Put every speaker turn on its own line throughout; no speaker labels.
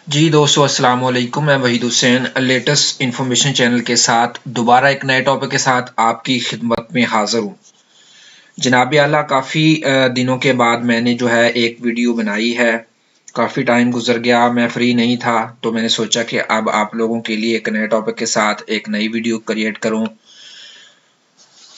जी दोस्तों, अस्सलाम वालेकुम। मैं Waheed Hussain latest information channel के साथ दोबारा एक नए टॉपिक के साथ आपकी खिदमत में हाज़िर हूँ। जनाब आला, काफ़ी दिनों के बाद मैंने जो है एक वीडियो बनाई है। काफ़ी टाइम गुजर गया, मैं फ्री नहीं था, तो मैंने सोचा कि अब आप लोगों के लिए एक नए टॉपिक के साथ एक नई वीडियो क्रिएट करूँ।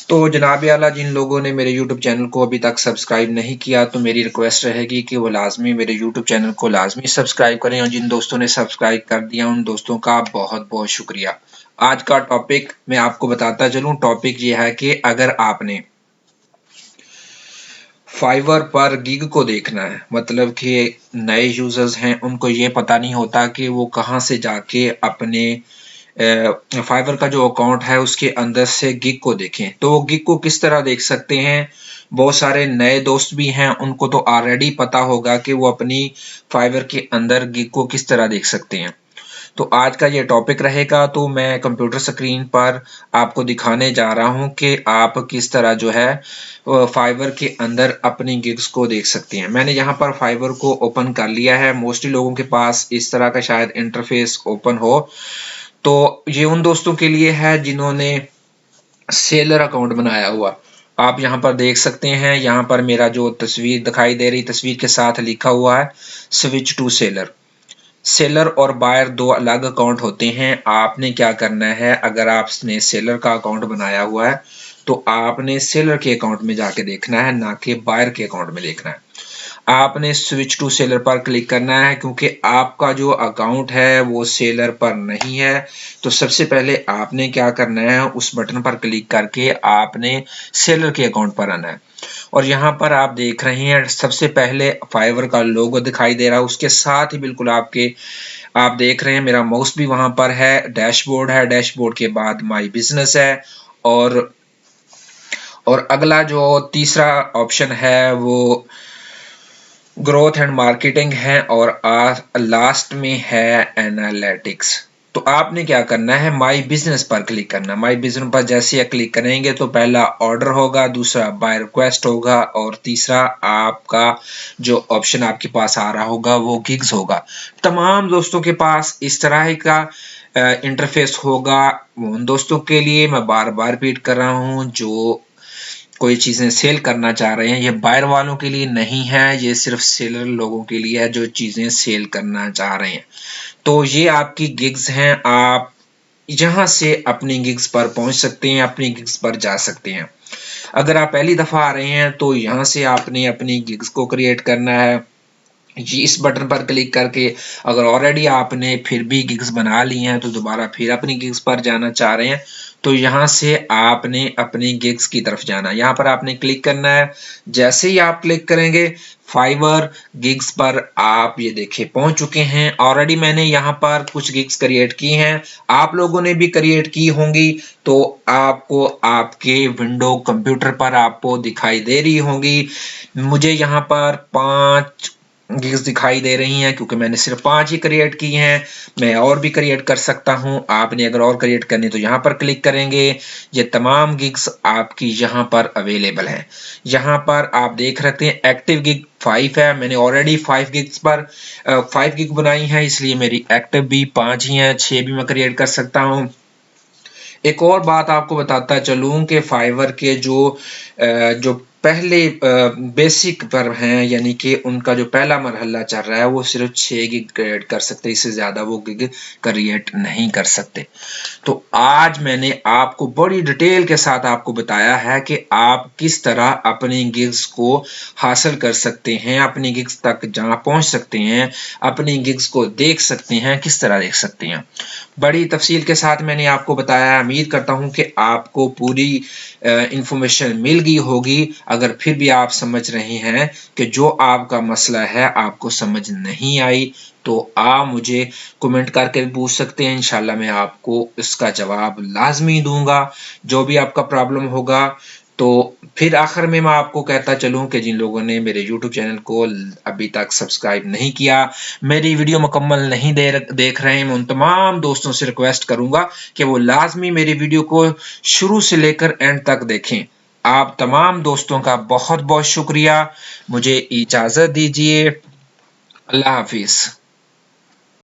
तो जनाब आला, जिन लोगों ने मेरे YouTube चैनल को अभी तक सब्सक्राइब नहीं किया, तो मेरी रिक्वेस्ट रहेगी कि वो लाजमी मेरे YouTube चैनल को लाजमी सब्सक्राइब करें, और जिन दोस्तों ने सब्सक्राइब कर दिया उन दोस्तों का बहुत बहुत शुक्रिया। आज का टॉपिक मैं आपको बताता चलूं। टॉपिक ये है कि अगर आपने फाइवर पर गिग को देखना है, मतलब कि नए यूजर्स हैं उनको ये पता नहीं होता कि वो कहाँ से जाके अपने फाइवर का जो अकाउंट है उसके अंदर से गिग को देखें। तो वो गिग को किस तरह देख सकते हैं? बहुत सारे नए दोस्त भी हैं, उनको तो ऑलरेडी पता होगा कि वो अपनी फाइवर के अंदर गिग को किस तरह देख सकते हैं। तो आज का ये टॉपिक रहेगा। तो मैं कंप्यूटर स्क्रीन पर आपको दिखाने जा रहा हूं कि आप किस तरह जो है फाइवर के अंदर अपनी गिग्स को देख सकते हैं। मैंने यहाँ पर फाइवर को ओपन कर लिया है। मोस्टली लोगों के पास इस तरह का शायद इंटरफेस ओपन हो। तो ये उन दोस्तों के लिए है जिन्होंने सेलर अकाउंट बनाया हुआ। आप यहाँ पर देख सकते हैं, यहाँ पर मेरा जो तस्वीर दिखाई दे रही, तस्वीर के साथ लिखा हुआ है स्विच टू सेलर। सेलर और बायर दो अलग अकाउंट होते हैं। आपने क्या करना है, अगर आपने सेलर का अकाउंट बनाया हुआ है तो आपने सेलर के अकाउंट में जाके देखना है, ना कि बायर के अकाउंट में देखना है। आपने स्विच टू सेलर पर क्लिक करना है, क्योंकि आपका जो अकाउंट है वो सेलर पर नहीं है। तो सबसे पहले आपने क्या करना है, उस बटन पर क्लिक करके आपने सेलर के अकाउंट पर आना है। और यहाँ पर आप देख रहे हैं सबसे पहले फाइवर का लोगो दिखाई दे रहा है, उसके साथ ही बिल्कुल आप देख रहे हैं मेरा माउस भी वहां पर है। डैशबोर्ड है, डैशबोर्ड के बाद माई बिजनेस है, और अगला जो तीसरा ऑप्शन है वो ग्रोथ एंड मार्केटिंग है, और लास्ट में है एनालिटिक्स। तो आपने क्या करना है, माई बिजनेस पर क्लिक करना। माई बिजनेस पर जैसे क्लिक करेंगे तो पहला ऑर्डर होगा, दूसरा बाय रिक्वेस्ट होगा, और तीसरा आपका जो ऑप्शन आपके पास आ रहा होगा वो गिग्स होगा। तमाम दोस्तों के पास इस तरह का इंटरफेस होगा। उन दोस्तों के लिए मैं बार बार रिपीट कर रहा हूँ जो कोई चीजें सेल करना चाह रहे हैं। ये बायर वालों के लिए नहीं है, ये सिर्फ सेलर लोगों के लिए है जो चीजें सेल करना चाह रहे हैं। तो ये आपकी गिग्स हैं। आप यहाँ से अपनी गिग्स पर पहुंच सकते हैं, अपनी गिग्स पर जा सकते हैं। अगर आप पहली दफा आ रहे हैं तो यहाँ से आपने अपनी गिग्स को क्रिएट करना है। जी, इस बटन पर क्लिक करके अगर ऑलरेडी आपने फिर भी गिग्स बना ली हैं तो दोबारा फिर अपनी गिग्स पर जाना चाह रहे हैं, तो यहाँ से आपने अपनी गिग्स की तरफ जाना है। यहाँ पर आपने क्लिक करना है। जैसे ही आप क्लिक करेंगे फाइवर गिग्स पर आप ये देखिए पहुंच चुके हैं। ऑलरेडी मैंने यहाँ पर कुछ गिग्स क्रिएट की हैं, आप लोगों ने भी क्रिएट की होंगी, तो आपको आपके विंडो कंप्यूटर पर आपको दिखाई दे रही होंगी। मुझे यहाँ पर 5 गिग्स दिखाई दे रही हैं, क्योंकि मैंने सिर्फ 5 ही क्रिएट की हैं। मैं और भी क्रिएट कर सकता हूं। आपने अगर और क्रिएट करनी तो यहाँ पर क्लिक करेंगे। ये तमाम गिग्स आपकी यहाँ पर अवेलेबल हैं। यहाँ पर आप देख सकते हैं एक्टिव गिग 5 है। मैंने ऑलरेडी 5 गिग्स पर 5 गिग बनाई है, इसलिए मेरी एक्टिव भी 5 ही है। 6 भी मैं क्रिएट कर सकता हूँ। एक और बात आपको बताता चलूं कि फाइवर के जो पहले बेसिक पर हैं, यानी कि उनका जो पहला मरहला चल रहा है वो सिर्फ 6 गिग क्रिएट कर सकते, इससे ज्यादा वो गिग क्रिएट नहीं कर सकते। तो आज मैंने आपको बड़ी डिटेल के साथ आपको बताया है कि आप किस तरह अपनी गिग्स को हासिल कर सकते हैं, अपनी गिग्स तक जहां पहुंच सकते हैं, अपनी गिग्स को देख सकते हैं, किस तरह देख सकते हैं। बड़ी तफसील के साथ मैंने आपको बताया। उम्मीद करता हूं कि आपको पूरी इंफॉर्मेशन मिल गई होगी। अगर फिर भी आप समझ रहे हैं कि जो आपका मसला है आपको समझ नहीं आई, तो आप मुझे कमेंट करके पूछ सकते हैं। इंशाल्लाह मैं आपको इसका जवाब लाजमी दूंगा, जो भी आपका प्रॉब्लम होगा। तो फिर आखिर में मैं आपको कहता चलूं कि जिन लोगों ने मेरे YouTube चैनल को अभी तक सब्सक्राइब नहीं किया, मेरी वीडियो मुकम्मल नहीं देख रहे हैं, मैं उन तमाम दोस्तों से रिक्वेस्ट करूंगा कि वो लाजमी मेरी वीडियो को शुरू से लेकर एंड तक देखें। आप तमाम दोस्तों का बहुत बहुत शुक्रिया। मुझे इजाजत दीजिए। अल्लाह हाफिज।